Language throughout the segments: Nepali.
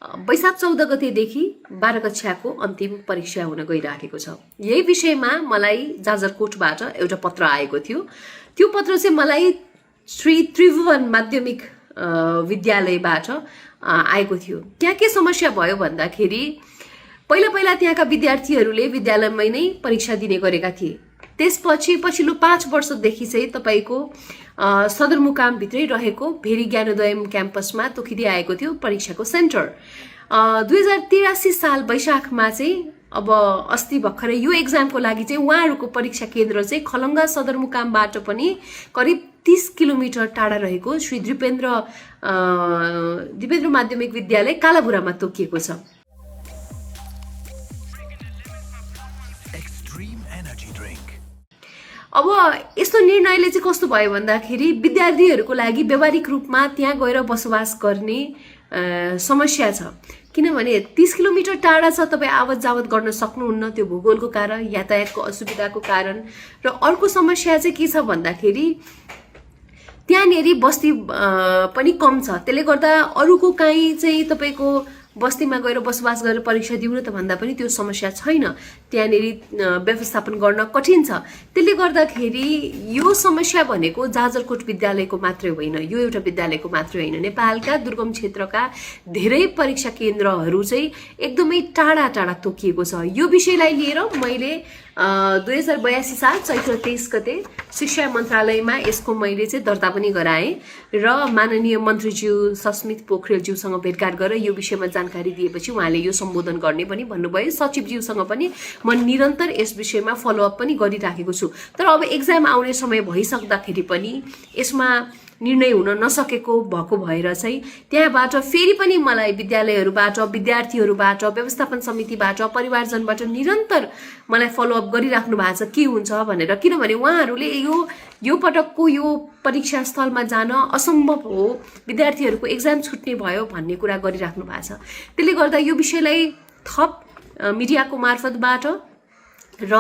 वैशाख 14 गतेदेखि 12 कक्षाको अन्तिम परीक्षा हुन गइराखेको छ। यही विषयमा मलाई जाजरकोटबाट एउटा पत्र आएको थियो। त्यो पत्र चाहिँ मलाई श्री त्रिभुवन माध्यमिक विद्यालयबाट आएको थियो। त्यहाँ के समस्या भयो भन्दाखेरि पहिला त्यहाँका विद्यार्थीहरूले विद्यालयमै नै परीक्षा दिने गरेका थिए। त्यसपछि पछिल्लो 5 वर्षदेखि चाहिँ तपाईको सदरमुकामभित्रै रहेको भेरी ज्ञानोदय क्याम्पसमा तोकिँदै आएको थियो परीक्षाको सेन्टर। 2083 साल वैशाखमा चाहिँ अब अस्ति भर्खरै यो एक्जामको लागि चाहिँ उहाँहरूको परीक्षा केन्द्र चाहिँ खलङ्गा सदरमुकामबाट पनि करिब 30 किलोमिटर टाढा रहेको श्री दिपेन्द्र माध्यमिक विद्यालय कालाबुरामा तोकिएको छ। अब यस्तो निर्णयले चाहिँ कस्तो भयो भन्दाखेरि विद्यार्थीहरूको लागि व्यवहारिक रूपमा त्यहाँ गएर बसोबास गर्ने समस्या छ। किनभने 30 किलोमिटर टाढा छ, तपाईँ आवत जावत गर्न सक्नुहुन्न त्यो भूगोलको कारण, यातायातको असुविधाको कारण। र अर्को समस्या चाहिँ के छ भन्दाखेरि त्यहाँनेरि बस्ती पनि कम छ। त्यसले गर्दा अरूको काहीँ चाहिँ तपाईँको बस्तीमा गएर बसोबास गरेर परीक्षा दिउँ त भन्दा पनि त्यो समस्या छैन। त्यहाँनेरि व्यवस्थापन गर्न कठिन छ। त्यसले गर्दाखेरि यो समस्या भनेको जाजरकोट विद्यालयको मात्रै होइन, यो एउटा विद्यालयको मात्रै होइन, नेपालका दुर्गम क्षेत्रका धेरै परीक्षा केन्द्रहरू चाहिँ एकदमै टाढा टाढा तोकिएको छ। यो विषयलाई लिएर मैले 2082 साल चैत्र 23 गते शिक्षा मन्त्रालयमा यसको मैले चाहिँ दर्ता पनि गराएँ र माननीय मन्त्रीज्यू सस्मित पोखरेलज्यूसँग भेटघाट गरेर यो विषयमा जानकारी दिएपछि उहाँले यो सम्बोधन गर्ने पनि भन्नुभयो। सचिवज्यूसँग पनि म निरन्तर यस विषयमा फलोअप पनि गरिराखेको छु। तर अब एक्जाम आउने समय भइसक्दाखेरि पनि यसमा निर्णय हुन नसकेको भएको भएर चाहिँ त्यहाँबाट फेरि पनि मलाई विद्यालयहरूबाट, विद्यार्थीहरूबाट, व्यवस्थापन समितिबाट, परिवारजनबाट निरन्तर मलाई फलोअप गरिराख्नु भएको छ के हुन्छ भनेर। किनभने उहाँहरूले यो पटकको यो परीक्षा स्थलमा जान असम्भव हो, विद्यार्थीहरूको एक्जाम छुट्ने भयो भन्ने कुरा गरिराख्नु भएको छ। त्यसले गर्दा यो विषयलाई थप मिडियाको मार्फतबाट र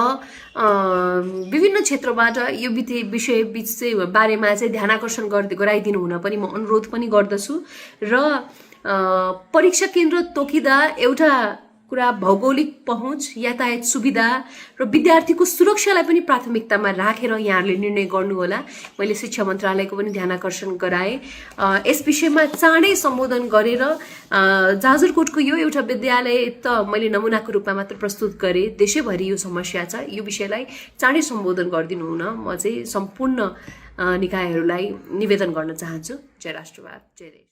विभिन्न क्षेत्रबाट यो विषय बीच चाहिँ बारेमा चाहिँ ध्यानाकर्षण गराइदिनु हुन पनि म अनुरोध पनि गर्दछु। र परीक्षा केन्द्र तोकिँदा एउटा कुरा भौगोलिक पहुँच, यातायात सुविधा र विद्यार्थीको सुरक्षालाई पनि प्राथमिकतामा राखेर यहाँहरूले निर्णय गर्नुहोला। मैले शिक्षा मन्त्रालयको पनि ध्यानाकर्षण गराएँ। यस विषयमा चाँडै सम्बोधन गरेर जाजरकोटको यो एउटा विद्यालय त मैले नमुनाको रूपमा मात्र प्रस्तुत गरेँ, देशैभरि यो समस्या छ, यो विषयलाई चाँडै सम्बोधन गरिदिनु हुन म चाहिँ सम्पूर्ण निकायहरूलाई निवेदन गर्न चाहन्छु। जय राष्ट्रवाद, जय देश।